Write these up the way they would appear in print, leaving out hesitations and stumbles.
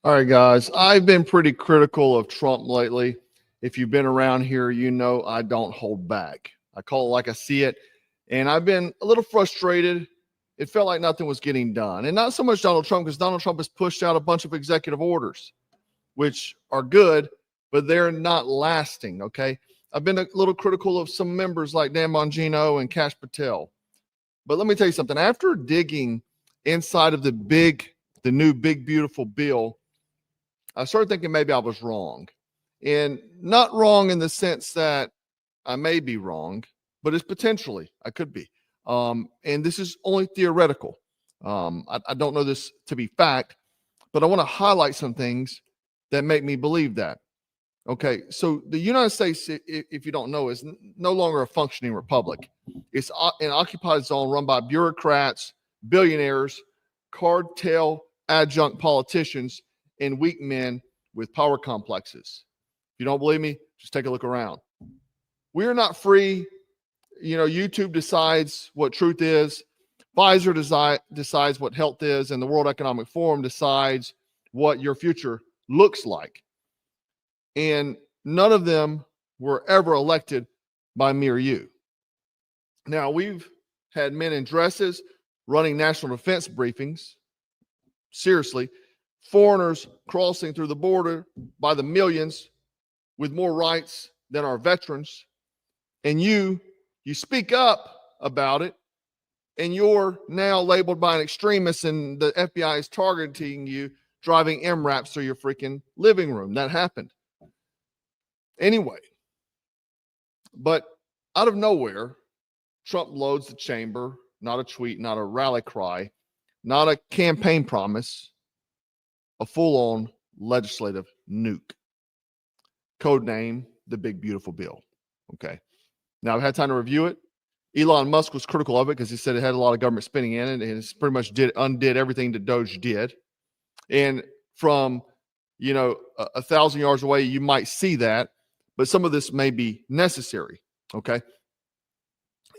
All right, guys. I've been pretty critical of Trump lately. If you've been around here, you know I don't hold back. I call it like I see it. And I've been a little frustrated. It felt like nothing was getting done. And not so much Donald Trump, because Donald Trump has pushed out a bunch of executive orders, which are good, but they're not lasting. Okay. I've been a little critical of some members like Dan Bongino and Kash Patel. But let me tell you something. After digging inside of the new big, beautiful bill, I started thinking maybe I was wrong. And not wrong in the sense that I may be wrong, but it's potentially I could be. And this is only theoretical. I don't know this to be fact, but I want to highlight some things that make me believe that. Okay, so the United States, if you don't know, is no longer a functioning republic. It's an occupied zone run by bureaucrats, billionaires, cartel adjunct politicians, and weak men with power complexes. If you don't believe me, just take a look around. We're not free. You know, YouTube decides what truth is. Pfizer decides what health is, and the World Economic Forum decides what your future looks like. And none of them were ever elected by me or you. Now, we've had men in dresses running national defense briefings. Seriously, foreigners crossing through the border by the millions with more rights than our veterans. And you speak up about it, and you're now labeled by an extremist, and the FBI is targeting you, driving MRAPs through your freaking living room. That happened. Anyway, but out of nowhere, Trump loads the chamber, not a tweet, not a rally cry, not a campaign promise, a full-on legislative nuke. Code name, the big, beautiful bill. Okay. Now, I've had time to review it. Elon Musk was critical of it because he said it had a lot of government spending in it, and it's pretty much undid everything that Doge did. And from, you know, 1,000 yards away, you might see that, but some of this may be necessary. Okay.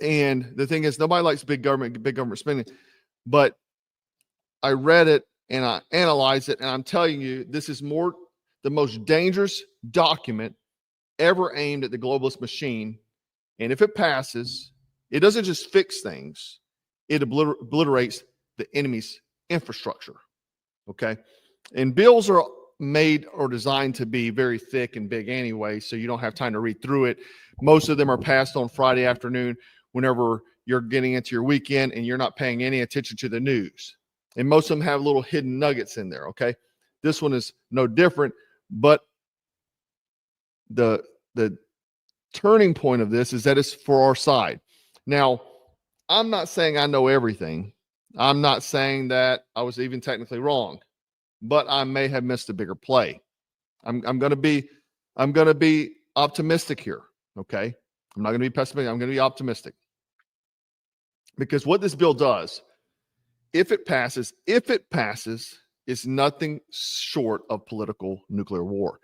And the thing is, nobody likes big government spending, but I read it and I analyzed it, and I'm telling you, this is the most dangerous document ever aimed at the globalist machine. And if it passes, it doesn't just fix things, it obliterates the enemy's infrastructure. Okay. And bills are made or designed to be very thick and big anyway, so you don't have time to read through it. Most of them are passed on Friday afternoon whenever you're getting into your weekend and you're not paying any attention to the news. And most of them have little hidden nuggets in there. Okay. This one is no different, but the turning point of this is that it's for our side. Now, I'm not saying I know everything. I'm not saying that I was even technically wrong, but I may have missed a bigger play. I'm going to be optimistic here. Okay. I'm not going to be pessimistic. I'm going to be optimistic, because what this bill does, if it passes, is nothing short of political nuclear war.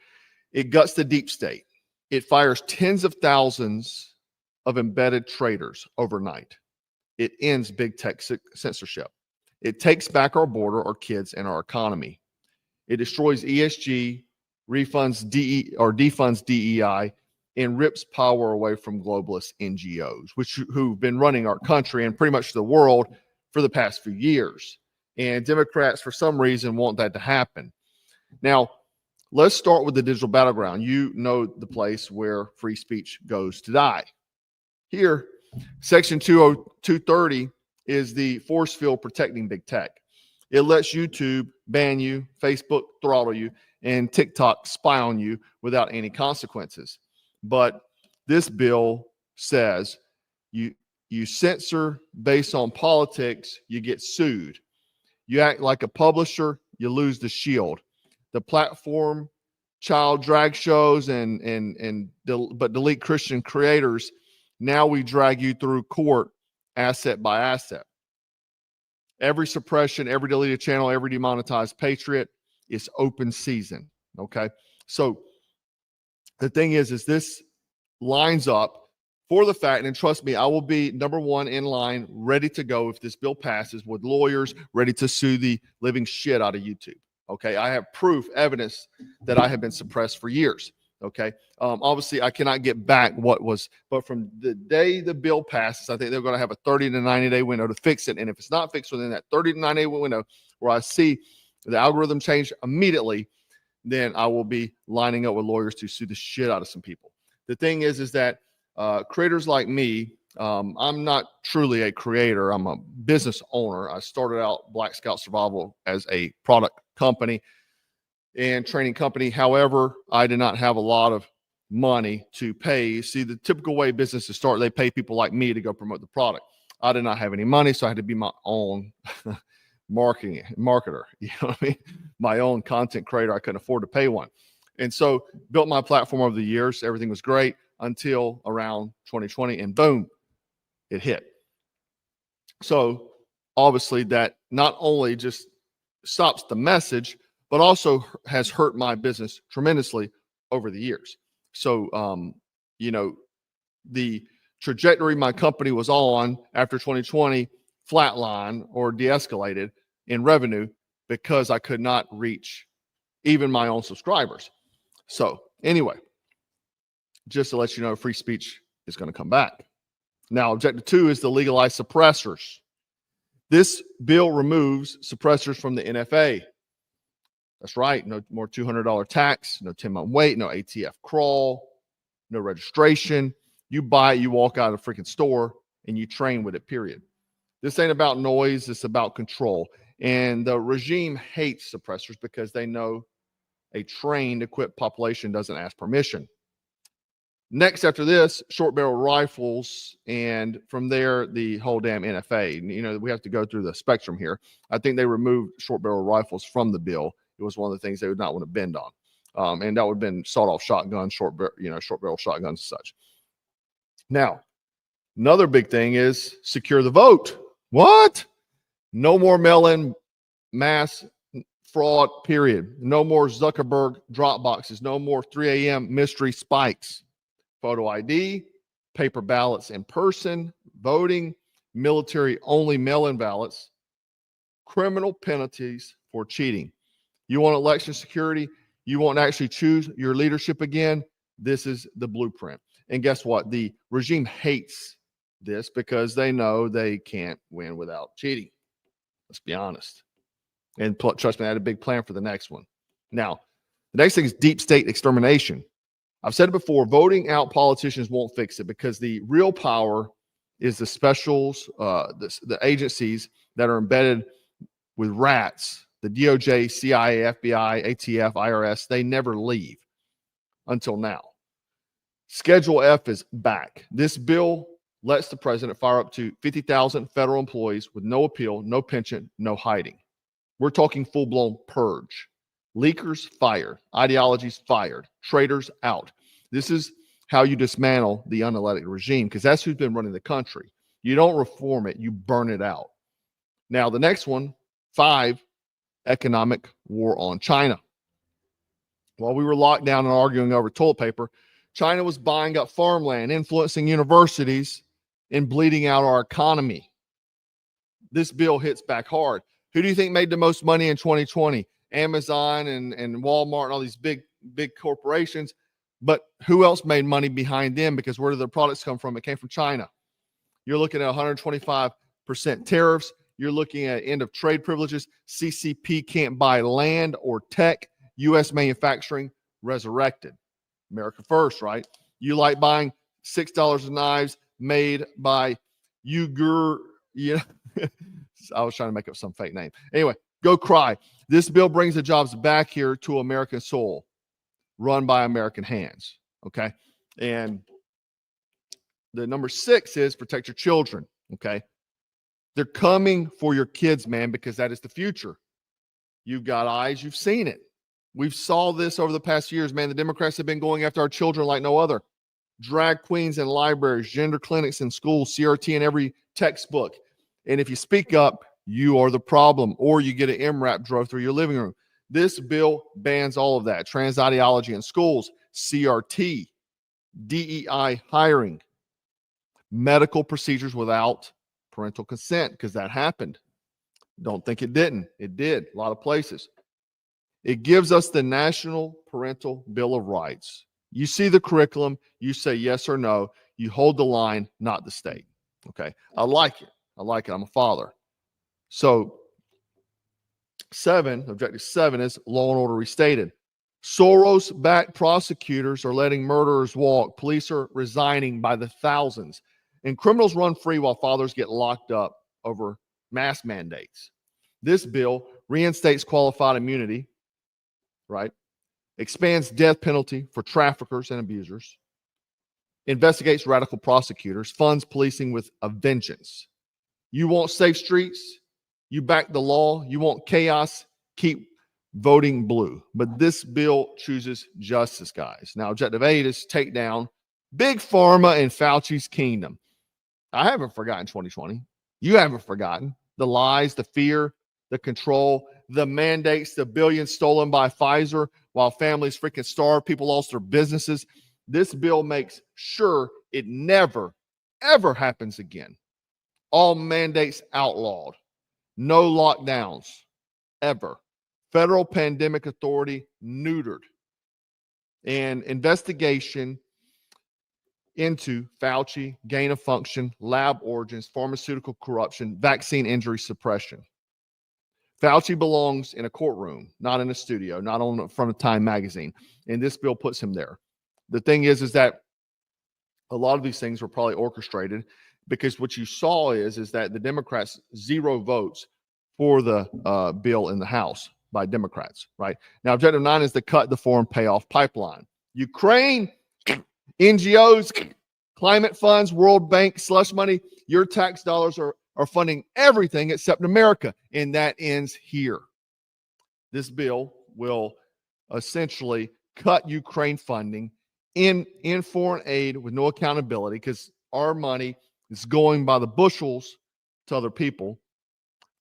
It guts the deep state. It fires tens of thousands of embedded traitors overnight. It ends big tech censorship. It takes back our border, our kids, and our economy. It destroys ESG, defunds DEI, and rips power away from globalist NGOs, who've been running our country and pretty much the world for the past few years. And Democrats, for some reason, want that to happen. Now, let's start with the digital battleground. You know the place where free speech goes to die. Here, Section 230 is the force field protecting big tech. It lets YouTube ban you, Facebook throttle you, and TikTok spy on you without any consequences. But this bill says you censor based on politics, you get sued. You act like a publisher, you lose the shield. The platform, child drag shows, but delete Christian creators. Now we drag you through court, asset by asset. Every suppression, every deleted channel, every demonetized patriot is open season. Okay. So the thing is this lines up for the fact, and trust me, I will be number one in line, ready to go if this bill passes, with lawyers ready to sue the living shit out of YouTube. Okay, I have proof, evidence that I have been suppressed for years. Okay, obviously I cannot get back what was, but from the day the bill passes, I think they're going to have a 30 to 90 day window to fix it. And if it's not fixed within that 30 to 90 day window, where I see the algorithm change immediately, then I will be lining up with lawyers to sue the shit out of some people. The thing is that creators like me, I'm not truly a creator. I'm a business owner. I started out Black Scout Survival as a product company and training company. However, I did not have a lot of money to pay. See, the typical way businesses start, they pay people like me to go promote the product. I did not have any money, so I had to be my own marketer. You know what I mean? My own content creator. I couldn't afford to pay one. And so built my platform over the years. Everything was great until around 2020, and boom, it hit. So obviously that not only just stops the message, but also has hurt my business tremendously over the years. So, the trajectory my company was on after 2020 flatline or de-escalated in revenue because I could not reach even my own subscribers. So anyway, just to let you know, free speech is going to come back. Now, objective 2 is to legalize suppressors. This bill removes suppressors from the NFA. That's right. No more $200 tax, no 10-month wait, no ATF crawl, no registration. You buy it, you walk out of the freaking store, and you train with it, period. This ain't about noise. It's about control. And the regime hates suppressors because they know a trained, equipped population doesn't ask permission. Next, after this, short barrel rifles, and from there, the whole damn NFA. You know, we have to go through the spectrum here. I think they removed short barrel rifles from the bill. It was one of the things they would not want to bend on. And that would have been sawed-off shotguns, short barrel shotguns and such. Now, another big thing is secure the vote. What? No more mail-in mass fraud, period. No more Zuckerberg drop boxes. No more 3 a.m. mystery spikes. Photo ID, paper ballots in person, voting, military-only mail-in ballots, criminal penalties for cheating. You want election security? You want to actually choose your leadership again? This is the blueprint. And guess what? The regime hates this because they know they can't win without cheating. Let's be honest. And trust me, I had a big plan for the next one. Now, the next thing is deep state extermination. I've said it before, voting out politicians won't fix it because the real power is the specials, the agencies that are embedded with rats, the DOJ, CIA, FBI, ATF, IRS. They never leave until now. Schedule F is back. This bill lets the president fire up to 50,000 federal employees with no appeal, no pension, no hiding. We're talking full-blown purge. Leakers fired, ideologies fired, traitors out. This is how you dismantle the unelected regime because that's who's been running the country. You don't reform it, you burn it out. Now, the next one, 5, economic war on China. While we were locked down and arguing over toilet paper, China was buying up farmland, influencing universities, and bleeding out our economy. This bill hits back hard. Who do you think made the most money in 2020? Amazon and Walmart and all these big corporations. But who else made money behind them? Because where did their products come from? It came from China. You're looking at 125% tariffs. You're looking at end of trade privileges. CCP can't buy land or tech. U.S. manufacturing resurrected. America first, right? You like buying $6 of knives made by Uyghur, I was trying to make up some fake name. Anyway, go cry. This bill brings the jobs back here to American soil, run by American hands. Okay. And the number 6 is protect your children. Okay. They're coming for your kids, man, because that is the future. You've got eyes. You've seen it. We've saw this over the past years, man. The Democrats have been going after our children like no other. Drag queens in libraries, gender clinics in schools, CRT in every textbook. And if you speak up, you are the problem, or you get an MRAP drove through your living room. This bill bans all of that. Trans ideology in schools, CRT, DEI hiring, medical procedures without parental consent, because that happened. Don't think it didn't. It did. A lot of places. It gives us the National Parental Bill of Rights. You see the curriculum, you say yes or no, you hold the line, not the state. Okay. I like it. I like it. I'm a father. So objective 7 is law and order restated. Soros-backed prosecutors are letting murderers walk. Police are resigning by the thousands. And criminals run free while fathers get locked up over mask mandates. This bill reinstates qualified immunity, right? Expands death penalty for traffickers and abusers. Investigates radical prosecutors. Funds policing with a vengeance. You want safe streets? You back the law. You want chaos? Keep voting blue. But this bill chooses justice, guys. Now, objective 8 is take down Big Pharma and Fauci's kingdom. I haven't forgotten 2020. You haven't forgotten the lies, the fear, the control, the mandates, the billions stolen by Pfizer while families freaking starved, people lost their businesses. This bill makes sure it never, ever happens again. All mandates outlawed. No lockdowns, ever. Federal Pandemic Authority neutered. And investigation into Fauci, gain of function, lab origins, pharmaceutical corruption, vaccine injury suppression. Fauci belongs in a courtroom, not in a studio, not on the front of Time magazine. And this bill puts him there. The thing is that a lot of these things were probably orchestrated because what you saw is that the Democrats, 0 votes for the bill in the House by Democrats, right? Now, objective 9 is to cut the foreign payoff pipeline. Ukraine, NGOs, climate funds, World Bank, slush money, your tax dollars are funding everything except America, and that ends here. This bill will essentially cut Ukraine funding in foreign aid with no accountability because our money is going by the bushels to other people,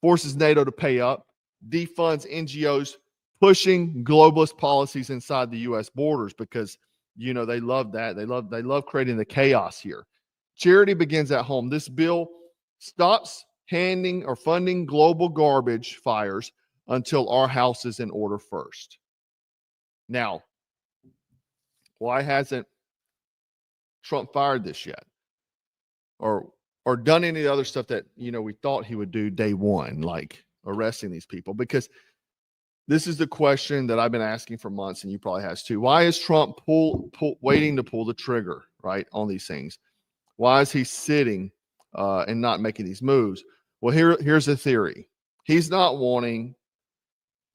forces NATO to pay up, defunds NGOs pushing globalist policies inside the U.S. borders because, you know, they love that. They love creating the chaos here. Charity begins at home. This bill stops handing or funding global garbage fires until our house is in order first. Now, why hasn't Trump fired this yet? Or done any of the other stuff that, you know, we thought he would do day one, like arresting these people? Because this is the question that I've been asking for months, and you probably has too. Why is Trump waiting to pull the trigger, right, on these things? Why is he sitting and not making these moves? Well, here's the theory. He's not waiting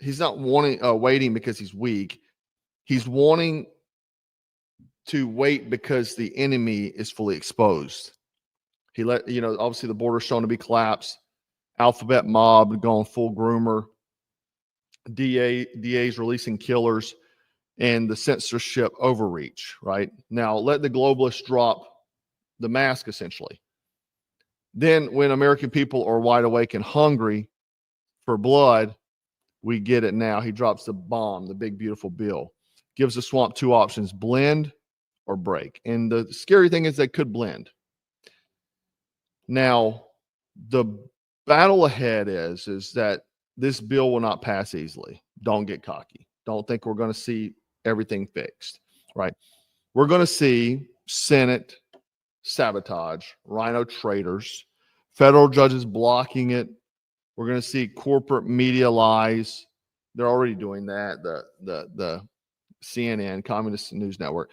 because he's weak. He's wanting to wait because the enemy is fully exposed. Obviously the border's shown to be collapsed. Alphabet mob going full groomer. DAs releasing killers, and the censorship overreach, right? Now, let the globalists drop the mask, essentially. Then when American people are wide awake and hungry for blood, we get it now. He drops the bomb, the big, beautiful bill. Gives the swamp 2 options, blend or break. And the scary thing is they could blend. Now, the battle ahead is that this bill will not pass easily. Don't get cocky. Don't think we're going to see everything fixed, right? We're going to see Senate sabotage, rhino traitors, federal judges blocking it. We're going to see corporate media lies. They're already doing that. The CNN, Communist News Network.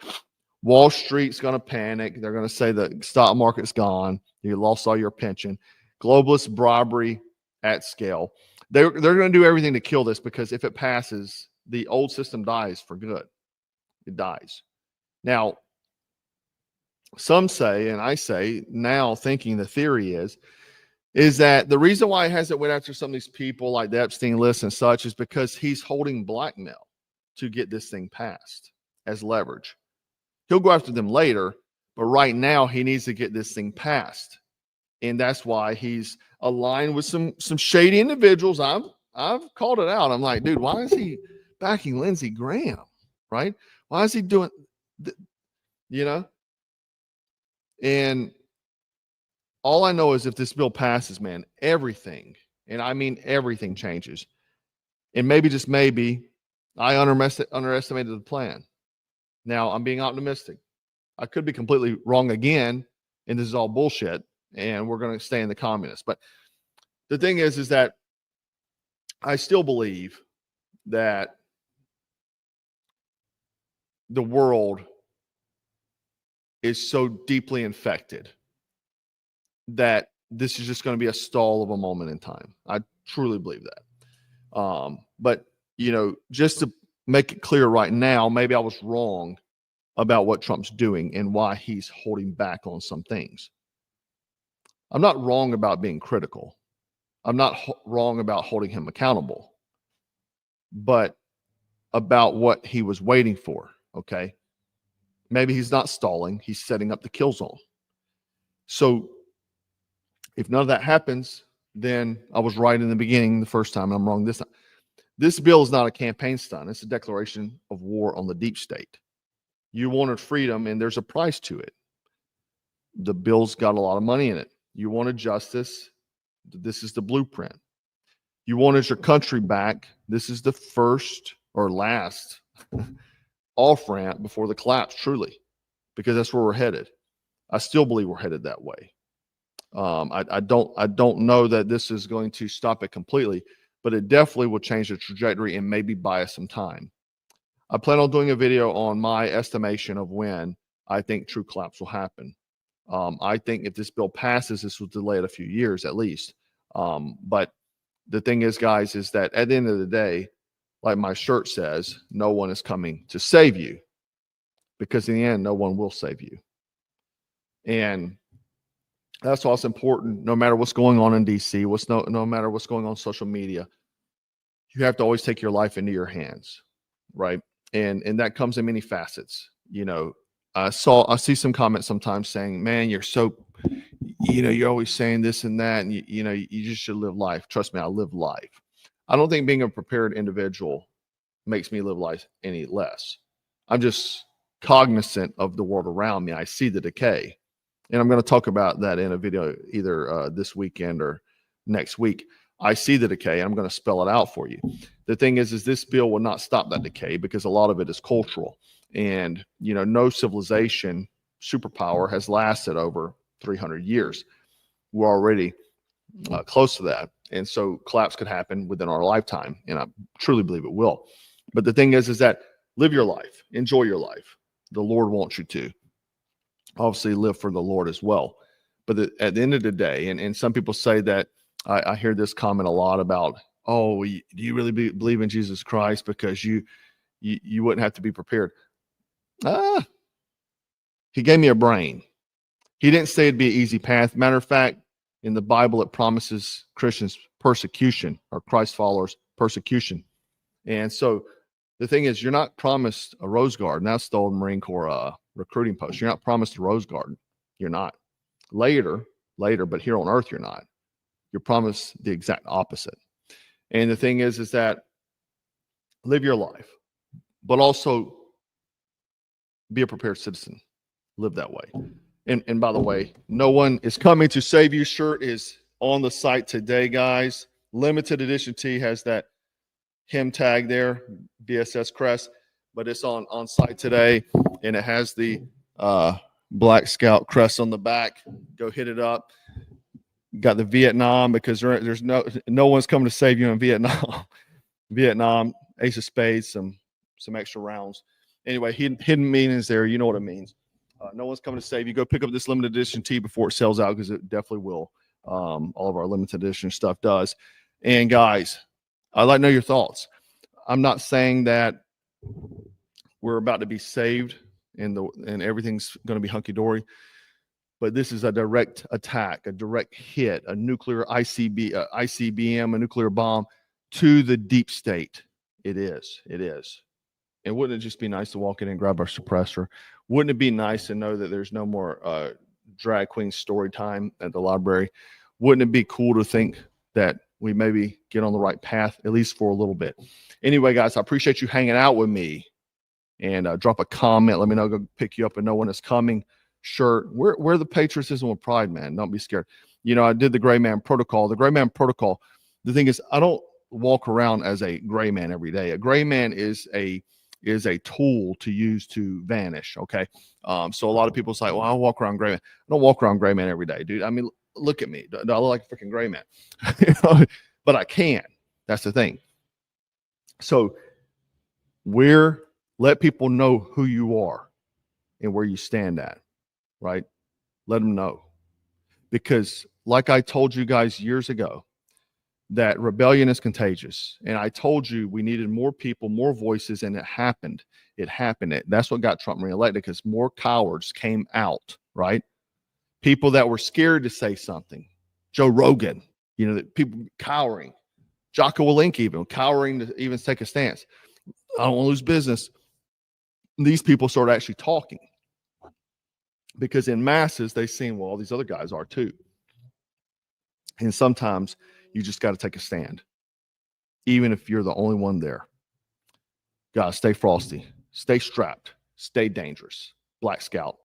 Wall Street's going to panic. They're going to say the stock market's gone. You lost all your pension. Globalist bribery at scale. They're going to do everything to kill this because if it passes, the old system dies for good. It dies. Now, some say, and I say now, thinking the theory is that the reason why he hasn't went after some of these people like the Epstein list and such is because he's holding blackmail to get this thing passed as leverage. He'll go after them later, but right now he needs to get this thing passed. And that's why he's aligned with some shady individuals. I've called it out. I'm like, dude, why is he backing Lindsey Graham? Right? Why is he doing, And all I know is if this bill passes, man, everything, and I mean everything changes. And maybe, just maybe, I underestimated the plan. Now I'm being optimistic. I could be completely wrong again, and this is all bullshit, and we're going to stay in the communists. But the thing is that I still believe that the world is so deeply infected that this is just going to be a stall of a moment in time. I truly believe that. But, you know, just to make it clear right now, maybe I was wrong about what Trump's doing and why he's holding back on some things. I'm not wrong about being critical. I'm not wrong about holding him accountable, but about what he was waiting for. Okay. Maybe he's not stalling. He's setting up the kill zone. So if none of that happens, then I was right in the beginning the first time, and I'm wrong this time. This bill is not a campaign stunt. It's a declaration of war on the deep state. You wanted freedom, and there's a price to it. The bill's got a lot of money in it. You wanted justice. This is the blueprint. You wanted your country back. This is the first or last off-ramp before the collapse, truly, because that's where we're headed. I still believe we're headed that way. I don't know that this is going to stop it completely, but it definitely will change the trajectory and maybe buy us some time. I plan on doing a video on my estimation of when I think true collapse will happen. I think if this bill passes, this will delay it a few years at least. But the thing is, guys, is that at the end of the day, like my shirt says, no one is coming to save you, because in the end, no one will save you. And that's why it's important, no matter what's going on in DC, no matter what's going on social media, you have to always take your life into your hands, right? And that comes in many facets. You know, I see some comments sometimes saying, man, you're so, you know, you're always saying this and that, and you know, you just should live life. Trust me, I live life. I don't think being a prepared individual makes me live life any less. I'm just cognizant of the world around me. I see the decay. And I'm going to talk about that in a video either this weekend or next week. I see the decay. I'm going to spell it out for you. The thing is this bill will not stop that decay, because a lot of it is cultural. And, you know, no civilization, superpower has lasted over 300 years. We're already close to that. And so collapse could happen within our lifetime. And I truly believe it will. But the thing is that live your life, enjoy your life. The Lord wants you to. Obviously live for the Lord as well. But at the end of the day, and some people say that, I hear this comment a lot about, oh, do you really believe in Jesus Christ because you wouldn't have to be prepared? He gave me a brain. He didn't say it'd be an easy path. Matter of fact, in the Bible, it promises Christians persecution, or Christ followers persecution. And so the thing is, you're not promised a rose garden. That's the old Marine Corps recruiting post. You're not promised a rose garden. You're not. Later, but here on earth, you're not. You're promised the exact opposite. And the thing is that live your life, but also be a prepared citizen. Live that way. And by the way, no one is coming to save you shirt is on the site today, guys. Limited edition tee has that him tag there, BSS crest, but it's on site today, and it has the Black Scout crest on the back. Go hit it up. Got the Vietnam, because there's no one's coming to save you in Vietnam. Vietnam, ace of spades, some extra rounds. Anyway, hidden meanings there. You know what it means. No one's coming to save you. Go pick up this limited edition tee before it sells out, because it definitely will. All of our limited edition stuff does. And guys, I'd like to know your thoughts. I'm not saying that we're about to be saved and everything's going to be hunky-dory, but this is a direct attack, a direct hit, a nuclear ICBM, a nuclear bomb to the deep state. It is. And wouldn't it just be nice to walk in and grab our suppressor? Wouldn't it be nice to know that there's no more drag queen story time at the library? Wouldn't it be cool to think that we maybe get on the right path, at least for a little bit? Anyway, guys, I appreciate you hanging out with me. And drop a comment. Let me know. Go pick you up and no one is coming shirt. We're the patriotism with pride, man. Don't be scared. You know, I did the Gray Man Protocol. The Gray Man Protocol, the thing is, I don't walk around as a gray man every day. A gray man is a tool to use to vanish. Okay. So a lot of people say, well, I'll walk around gray man. I don't walk around gray man every day, dude. I mean, look at me. Do I look like a freaking gray man? But I can. That's the thing. So let people know who you are and where you stand at, right? Let them know. Because like I told you guys years ago, that rebellion is contagious. And I told you we needed more people, more voices, and it happened. It happened. That's what got Trump reelected, because more cowards came out, right? People that were scared to say something. Joe Rogan, people cowering. Jocko Willink even cowering to even take a stance. I don't want to lose business. These people started actually talking, because in masses, they seen, well, all these other guys are too. And sometimes you just got to take a stand, even if you're the only one there. Guys, stay frosty, stay strapped, stay dangerous. Black Scout.